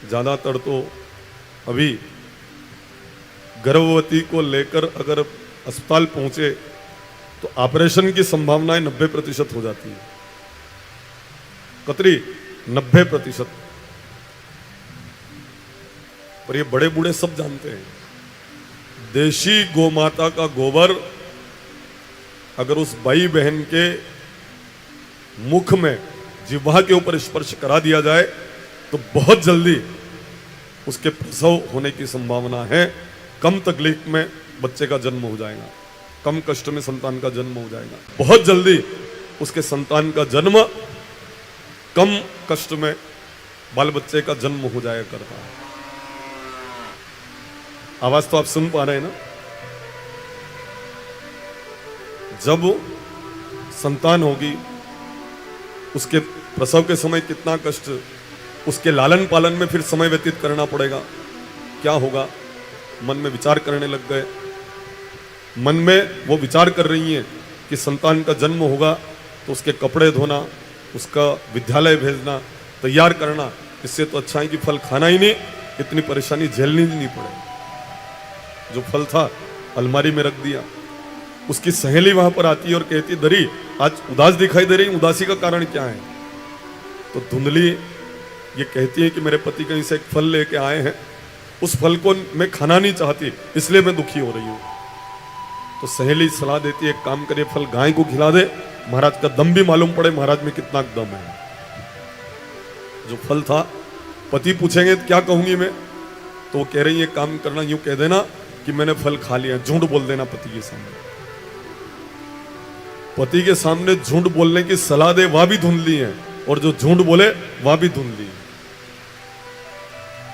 ज़्यादातर तो अभी गर्भवती को लेकर अगर अस्पताल पहुंचे तो ऑपरेशन की संभावनाएं 90% हो जाती है। कतरी 90%। पर ये बड़े बूढ़े सब जानते हैं, देशी गोमाता का गोबर अगर उस भाई बहन के मुख में जिह्वा के ऊपर स्पर्श करा दिया जाए तो बहुत जल्दी उसके प्रसव होने की संभावना है। कम तकलीफ में बच्चे का जन्म हो जाएगा, कम कष्ट में संतान का जन्म हो जाएगा। बहुत जल्दी उसके संतान का जन्म, कम कष्ट में बाल बच्चे का जन्म हो जाया करता है। आवाज तो आप सुन पा रहे हैं ना? जब संतान होगी उसके प्रसव के समय कितना कष्ट, उसके लालन पालन में फिर समय व्यतीत करना पड़ेगा। क्या होगा? मन में विचार करने लग गए। मन में वो विचार कर रही हैं कि संतान का जन्म होगा तो उसके कपड़े धोना, उसका विद्यालय भेजना, तैयार करना, इससे तो अच्छा है कि फल खाना ही नहीं, इतनी परेशानी झेलनी ही नहीं पड़े। जो फल था अलमारी में रख दिया। उसकी सहेली वहां पर आती है और कहती, दरी आज उदास दिखाई दे रही, उदासी का कारण क्या है? तो धुंधली ये कहती है कि मेरे पति कहीं से एक फल लेके आए हैं, उस फल को मैं खाना नहीं चाहती, इसलिए मैं दुखी हो रही हूं। तो सहेली सलाह देती है, एक काम करिए, फल गाय को खिला दे, महाराज का दम भी मालूम पड़े महाराज में कितना दम है। जो फल था, पति पूछेंगे क्या कहूंगी मैं, तो वो कह रही है काम करना, यूं कह देना कि मैंने फल खा लिया, झूठ बोल देना पति के सामने। पति के सामने झूठ बोलने की सलाह दे, वह भी धुंधली है, और जो झूठ बोले वह भी धुंधली है।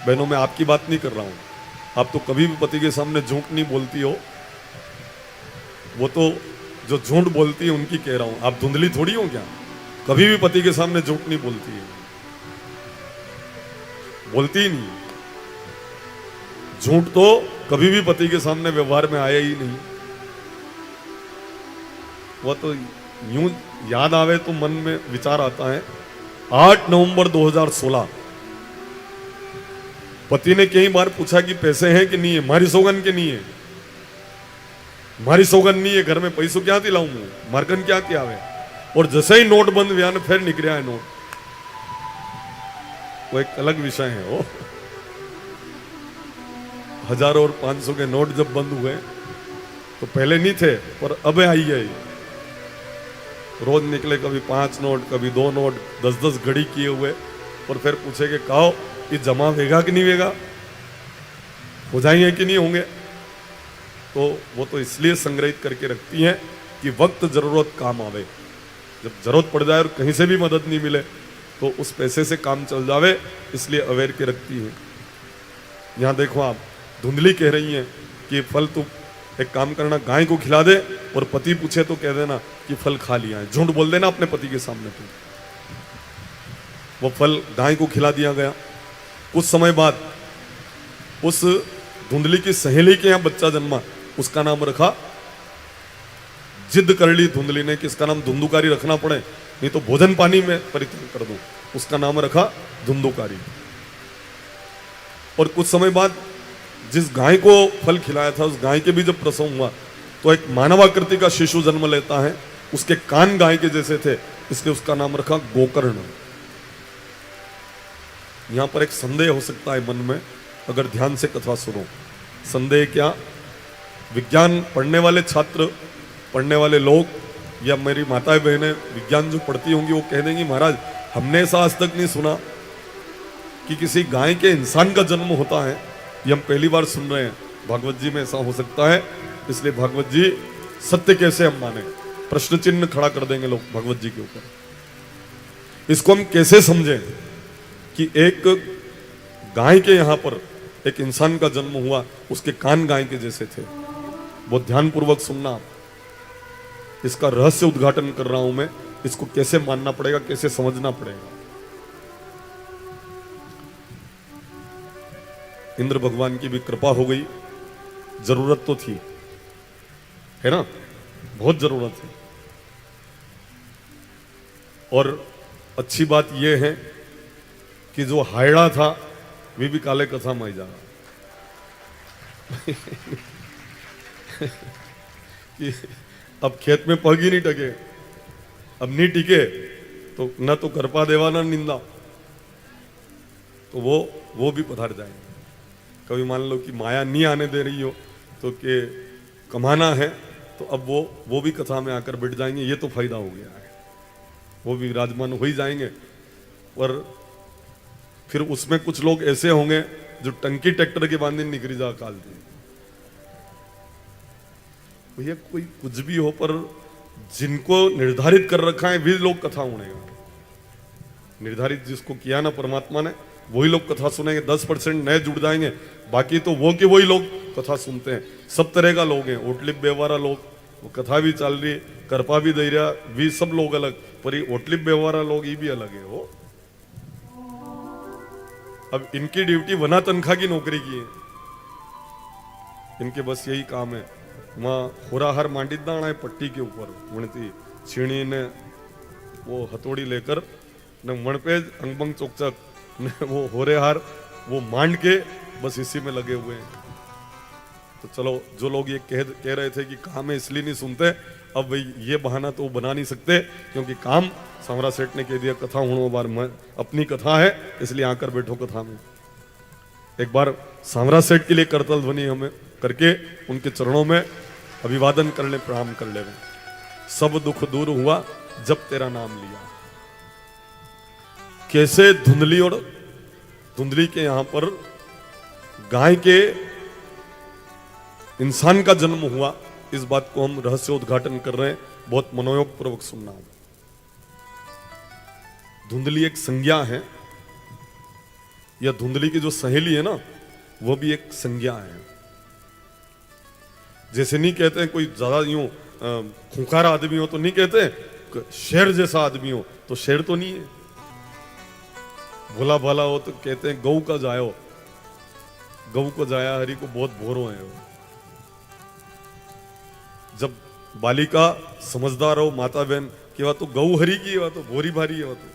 बहनों, मैं आपकी बात नहीं कर रहा हूं, आप तो कभी भी पति के सामने झूठ नहीं बोलती हो, वो तो जो झूठ बोलती है उनकी कह रहा हूं। आप धुंधली थोड़ी हो क्या? कभी भी पति के सामने झूठ नहीं बोलती है, बोलती ही नहीं। झूठ तो कभी भी पति के सामने व्यवहार में आया ही नहीं। वह तो यूं याद आवे तो मन में विचार आता है, 8 नवंबर 2016 पति ने कई बार पूछा कि पैसे हैं कि नहीं है, मारी सौगन के नहीं है, मारी सौगन नहीं है, घर में पैसों क्या दिलाऊं मैं, मारकन क्या किया है। और जैसे ही नोट बंद हुआ ना, फिर निकला है नोट। वो एक अलग विषय है। वो 1000 और 500 के नोट जब बंद हुए तो पहले नहीं थे, पर अब आई है। रोज निकले, कभी 5 नोट, कभी 2 नोट, 10-10 घड़ी किए हुए, और फिर पूछे कि कहो ये जमा होगा कि नहीं होगा, हो जाएंगे कि नहीं होंगे। तो वो तो इसलिए संग्रहित करके रखती हैं कि वक्त जरूरत काम आवे, जब जरूरत पड़ जाए और कहीं से भी मदद नहीं मिले तो उस पैसे से काम चल जावे, इसलिए अवेयर के रखती है। यहाँ देखो, आप धुंधली कह रही हैं कि फल तू एक काम करना, गाय को खिला दे, और पति पूछे तो कह देना कि फल खा लिया है। झूठ बोल देना अपने पति के सामने। तो वो फल गाय को खिला दिया गया। कुछ समय बाद उस धुंधली की सहेली के यहाँ बच्चा जन्मा, उसका नाम रखा, जिद कर ली धुंधली ने कि इसका नाम धुंधुकारी रखना पड़े, नहीं तो भोजन पानी में परित्याग कर दूं। उसका नाम रखा धुंधुकारी। और कुछ समय बाद जिस गाय को फल खिलाया था, उस गाय के भी जब प्रसव हुआ तो एक मानवाकृति का शिशु जन्म लेता है। उसके कान गाय के जैसे थे, इसलिए उसका नाम रखा गोकर्ण। यहां पर एक संदेह हो सकता है मन में, अगर ध्यान से कथा सुनो। संदेह क्या? विज्ञान पढ़ने वाले छात्र, पढ़ने वाले लोग, या मेरी माताएं बहनें विज्ञान जो पढ़ती होंगी, वो कह देंगी महाराज हमने ऐसा आज तक नहीं सुना कि किसी गाय के इंसान का जन्म होता है, ये हम पहली बार सुन रहे हैं। भागवत जी में ऐसा हो सकता है, इसलिए भागवत जी सत्य कैसे हम माने? प्रश्न चिन्ह खड़ा कर देंगे लोग भागवत जी के ऊपर। इसको हम कैसे समझें कि एक गाय के यहां पर एक इंसान का जन्म हुआ, उसके कान गाय के जैसे थे? बहुत ध्यानपूर्वक सुनना, इसका रहस्य उद्घाटन कर रहा हूं मैं। इसको कैसे मानना पड़ेगा, कैसे समझना पड़ेगा। इंद्र भगवान की भी कृपा हो गई। जरूरत तो थी, है ना, बहुत जरूरत है। और अच्छी बात यह है कि जो हायड़ा था वे भी काले कथा में जा कि अब खेत में पग ही नहीं टके, अब नहीं टिके तो न तो करपा देवा ना निंदा, तो वो भी पधार जाएंगे। कभी मान लो कि माया नहीं आने दे रही हो तो के कमाना है, तो अब वो भी कथा में आकर बैठ जाएंगे। ये तो फायदा हो गया है, वो भी विराजमान हो ही जाएंगे। पर फिर उसमें कुछ लोग ऐसे होंगे जो टंकी ट्रैक्टर के बांधे निकली जा काल दी। भैया कोई कुछ भी हो, पर जिनको निर्धारित कर रखा है वे लोग कथा उड़ेगा। निर्धारित जिसको किया ना परमात्मा ने, वही लोग कथा सुनेंगे। 10% नए जुड़ जाएंगे, बाकी तो वो के वही लोग कथा सुनते हैं। सब तरह का लोग हैं, ओटलिप बेवारा लोग, वो कथा भी चल रही, करपा भी दे रहा, भी सब लोग अलग, पर ये ओटलिप बेवारा लोग ये भी अलग है। वो अब इनकी ड्यूटी वना तनख्वाह की नौकरी की है, इनके बस यही काम है। वहां होराहर मांडी दाना है पट्टी के ऊपर वणती छीणी ने वो हथौड़ी लेकर न वणपेज अंगबंग चौकचक ने वो होरेहार वो मांड के बस इसी में लगे हुए हैं। तो चलो, जो लोग ये कह रहे थे कि काम है इसलिए नहीं सुनते, अब भाई ये बहाना तो बना नहीं सकते, क्योंकि काम सांवरा सेठ ने कह दिया कथा हुणो बार अपनी कथा है इसलिए आकर बैठो कथा में। एक बार सांवरा सेठ के लिए करतल ध्वनि हमें करके उनके चरणों में अभिवादन कर ले, प्रणाम कर ले। सब दुख दूर हुआ जब तेरा नाम लिया। कैसे धुंधली और धुंधली के यहां पर गाय के इंसान का जन्म हुआ, इस बात को हम रहस्य उद्घाटन कर रहे हैं। बहुत मनोयोग पूर्वक सुनना होगा। धुंधली एक संज्ञा है, या धुंधली की जो सहेली है ना, वो भी एक संज्ञा है। जैसे नहीं कहते हैं कोई ज्यादा यूं खूंखार आदमी हो तो नहीं कहते शेर जैसा आदमी हो, तो शेर तो नहीं है। भोला भाला हो तो कहते हैं गऊ का जायो, गऊ को जाया हरि को बहुत भोरो है। वो जब बालिका समझदार हो, माता बहन की बात तो गऊ हरि की बात तो भोरी भारी है। तो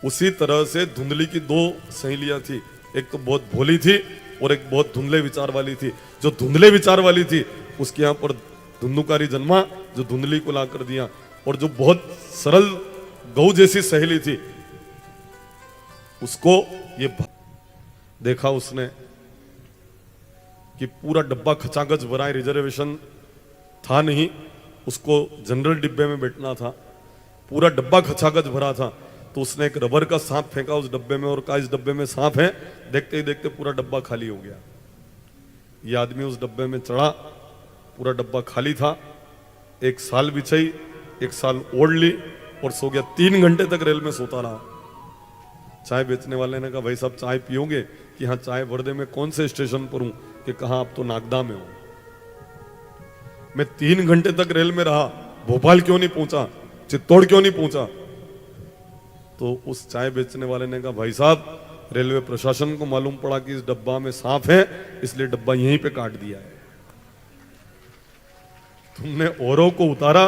उसी तरह से धुंधली की दो सहेलियां थी, एक तो बहुत भोली थी और एक बहुत धुंधले विचार वाली थी। जो धुंधले विचार वाली थी उसके यहाँ पर धुंधुकारी जन्मा, जो धुंधली को ला कर दिया। और जो बहुत सरल गऊ जैसी सहेली थी उसको ये देखा उसने कि पूरा डब्बा खचाखच भरा है, रिजर्वेशन था नहीं, उसको जनरल डिब्बे में बैठना था, पूरा डब्बा खचाखच भरा था। तो उसने एक रबर का सांप फेंका उस डब्बे में और कहा इस डब्बे में सांप है। देखते ही देखते पूरा डब्बा खाली हो गया। ये आदमी उस डब्बे में चढ़ा, पूरा डब्बा खाली था। एक साल बिछाई, एक साल ओढ़ ली और सो गया। 3 घंटे तक रेल में सोता रहा। चाय बेचने वाले ने कहा भाई साहब चाय पियोगे? कि हाँ चाय वर्दे में कौन से स्टेशन पर हूं? कि कहा आप तो नागदा में हो। मैं 3 घंटे तक रेल में रहा, भोपाल क्यों नहीं पहुंचा, चित्तौड़ क्यों नहीं पहुंचा? तो उस चाय बेचने वाले ने कहा भाई साहब रेलवे प्रशासन को मालूम पड़ा कि इस डब्बा में सांप है, इसलिए डब्बा यहीं पे काट दिया है। तुमने औरों को उतारा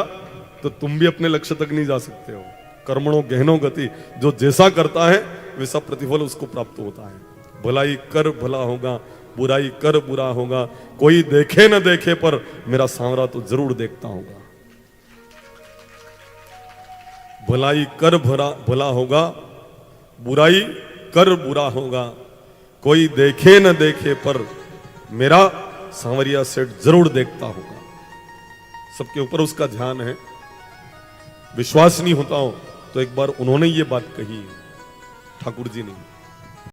तो तुम भी अपने लक्ष्य तक नहीं जा सकते हो। कर्मणो गहनो गति, जो जैसा करता है वैसा प्रतिफल उसको प्राप्त होता है। भलाई कर भला होगा, बुराई कर बुरा होगा, कोई देखे न देखे पर मेरा सांवरा तो जरूर देखता होगा। भलाई कर भला होगा, बुराई कर बुरा होगा, कोई देखे न देखे पर मेरा सांवरिया सेठ जरूर देखता होगा। सबके ऊपर उसका ध्यान है। विश्वास नहीं होता हो तो एक बार उन्होंने ये बात कही, ठाकुर जी ने।